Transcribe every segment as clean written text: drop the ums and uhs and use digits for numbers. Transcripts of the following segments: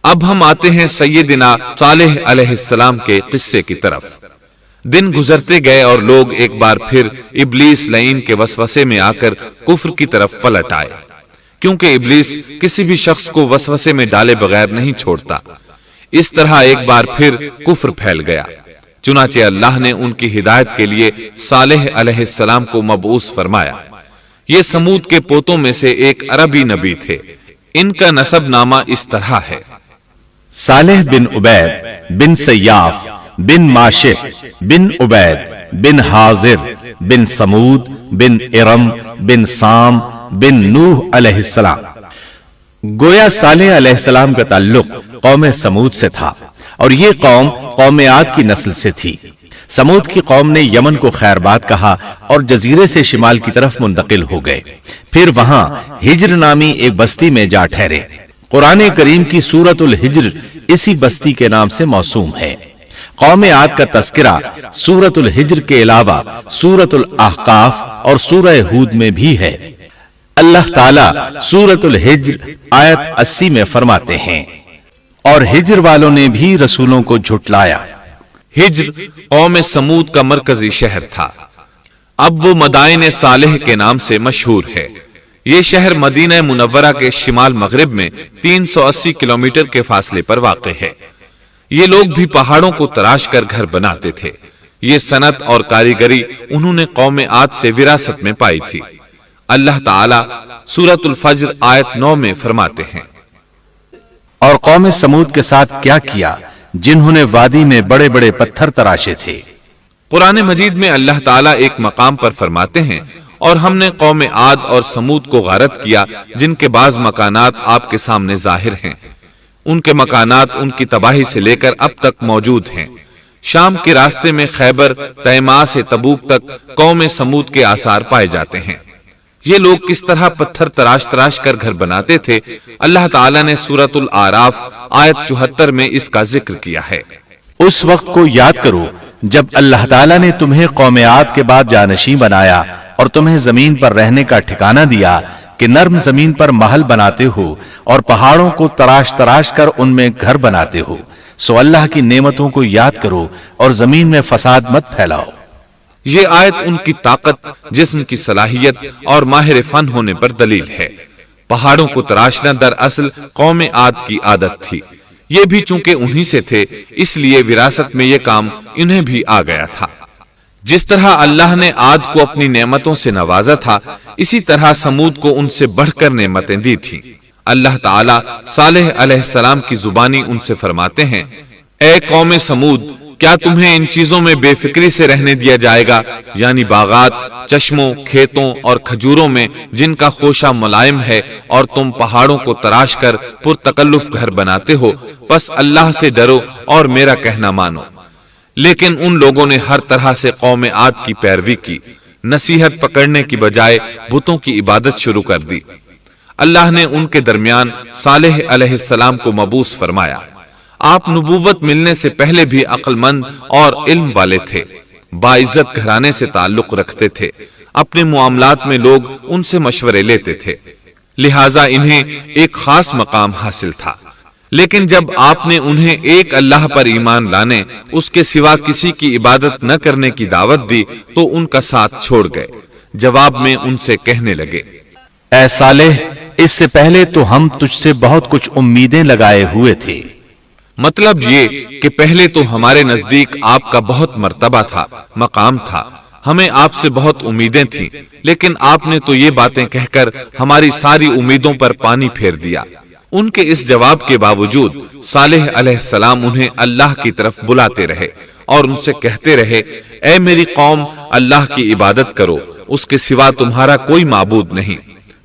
اب ہم آتے ہیں سیدنا صالح علیہ السلام کے قصے کی طرف۔ دن گزرتے گئے اور لوگ ایک بار پھر ابلیس لعین کے وسوسے میں آ کر کفر کی طرف پلٹ آئے، کیونکہ ابلیس کسی بھی شخص کو وسوسے میں ڈالے بغیر نہیں چھوڑتا۔ اس طرح ایک بار پھر کفر پھیل گیا، چنانچہ اللہ نے ان کی ہدایت کے لیے صالح علیہ السلام کو مبعوث فرمایا۔ یہ سمود کے پوتوں میں سے ایک عربی نبی تھے۔ ان کا نسب نامہ اس طرح ہے: صالح بن عبید بن سیاف بن ماشح بن عبید بن حاضر بن سمود بن ارم بن سام بن نوح علیہ السلام۔ گویا صالح علیہ السلام کا تعلق قوم سمود سے تھا، اور یہ قوم قوم عاد کی نسل سے تھی۔ سمود کی قوم نے یمن کو خیر باد کہا اور جزیرے سے شمال کی طرف منتقل ہو گئے، پھر وہاں ہجر نامی ایک بستی میں جا ٹھہرے۔ قرآن کریم کی سورۃ الحجر اسی بستی کے نام سے موسوم ہے۔ قوم عاد کا تذکرہ سورۃ الحجر کے علاوہ سورۃ الاحقاف اور سورہ ہود میں بھی ہے۔ اللہ تعالیٰ سورۃ الحجر آیت 80 میں فرماتے ہیں، اور ہجر والوں نے بھی رسولوں کو جھٹلایا۔ ہجر قوم سمود کا مرکزی شہر تھا۔ اب وہ مدائن صالح کے نام سے مشہور ہے۔ یہ شہر مدینہ منورہ کے شمال مغرب میں 380 کلومیٹر کے فاصلے پر واقع ہے۔ یہ لوگ بھی پہاڑوں کو تراش کر گھر بناتے تھے۔ یہ صنعت اور کاریگری انہوں نے قوم عاد سے وراثت میں پائی تھی۔ اللہ تعالیٰ سورۃ الفجر آیت 9 میں فرماتے ہیں، اور قوم سمود کے ساتھ کیا کیا جنہوں نے وادی میں بڑے بڑے پتھر تراشے تھے۔ قرآن مجید میں اللہ تعالیٰ ایک مقام پر فرماتے ہیں، اور ہم نے قوم عاد اور سمود کو غارت کیا جن کے بعض مکانات آپ کے سامنے ظاہر ہیں۔ ان کے مکانات ان کی تباہی سے لے کر اب تک موجود ہیں۔ شام کے راستے میں خیبر، تیماء سے تبوک تک قوم سمود کے آثار پائے جاتے ہیں۔ یہ لوگ کس طرح پتھر تراش تراش کر گھر بناتے تھے، اللہ تعالیٰ نے سورۃ الاعراف آیت 74 میں اس کا ذکر کیا ہے۔ اس وقت کو یاد کرو جب اللہ تعالیٰ نے تمہیں قوم عاد کے بعد جانشین بنایا اور تمہیں زمین پر رہنے کا ٹھکانہ دیا کہ نرم زمین پر محل بناتے ہو اور پہاڑوں کو تراش تراش کر ان میں گھر بناتے ہو۔ سو اللہ کی نعمتوں کو یاد کرو اور زمین میں فساد مت پھیلاؤ۔ یہ آیت ان کی طاقت، جسم کی صلاحیت اور ماہر فن ہونے پر دلیل ہے۔ پہاڑوں کو تراشنا دراصل قوم عاد کی عادت تھی۔ یہ بھی چونکہ انہی سے تھے، اس لیے وراثت میں یہ کام انہیں بھی آ گیا تھا۔ جس طرح اللہ نے عاد کو اپنی نعمتوں سے نوازا تھا، اسی طرح سمود کو ان سے بڑھ کر نعمتیں دی تھیں۔ اللہ تعالیٰ صالح علیہ السلام کی زبانی ان سے فرماتے ہیں، اے قوم سمود، کیا تمہیں ان چیزوں میں بے فکری سے رہنے دیا جائے گا، یعنی باغات، چشموں، کھیتوں اور کھجوروں میں جن کا خوشہ ملائم ہے، اور تم پہاڑوں کو تراش کر پرتکلف گھر بناتے ہو؟ پس اللہ سے ڈرو اور میرا کہنا مانو۔ لیکن ان لوگوں نے ہر طرح سے قوم عاد کی پیروی کی، نصیحت پکڑنے کی بجائے بتوں کی عبادت شروع کر دی۔ اللہ نے ان کے درمیان صالح علیہ السلام کو مبعوث فرمایا۔ آپ نبوت ملنے سے پہلے بھی عقل مند اور علم والے تھے، باعزت گھرانے سے تعلق رکھتے تھے، اپنے معاملات میں لوگ ان سے مشورے لیتے تھے، لہٰذا انہیں ایک خاص مقام حاصل تھا۔ لیکن جب آپ نے انہیں ایک اللہ پر ایمان لانے، اس کے سوا کسی کی عبادت نہ کرنے کی دعوت دی تو ان کا ساتھ چھوڑ گئے۔ جواب میں ان سے کہنے لگے، اے صالح، اس سے پہلے تو ہم تجھ سے بہت کچھ امیدیں لگائے ہوئے تھے۔ مطلب یہ کہ پہلے تو ہمارے نزدیک آپ کا بہت مرتبہ تھا، مقام تھا، ہمیں آپ سے بہت امیدیں تھیں، لیکن آپ نے تو یہ باتیں کہہ کر ہماری ساری امیدوں پر پانی پھیر دیا۔ ان کے اس جواب کے باوجود صالح علیہ السلام انہیں اللہ کی طرف بلاتے رہے اور ان سے کہتے رہے، اے میری قوم، اللہ کی عبادت کرو، اس کے سوا تمہارا کوئی معبود نہیں۔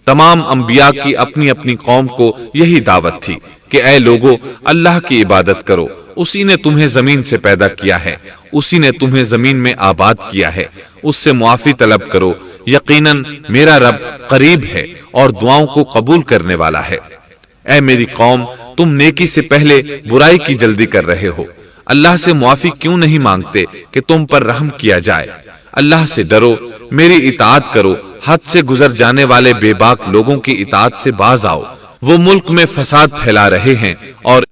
تمام انبیاء کی اپنی اپنی قوم کو یہی دعوت تھی کہ اے لوگو، اللہ کی عبادت کرو، اسی نے تمہیں زمین سے پیدا کیا ہے، اسی نے تمہیں زمین میں آباد کیا ہے، اس سے معافی طلب کرو، یقیناً میرا رب قریب ہے اور دعاؤں کو قبول کرنے والا ہے۔ اے میری قوم، تم نیکی سے پہلے برائی کی جلدی کر رہے ہو، اللہ سے معافی کیوں نہیں مانگتے کہ تم پر رحم کیا جائے؟ اللہ سے ڈرو، میری اطاعت کرو، حد سے گزر جانے والے بے باک لوگوں کی اطاعت سے باز آؤ، وہ ملک میں فساد پھیلا رہے ہیں اور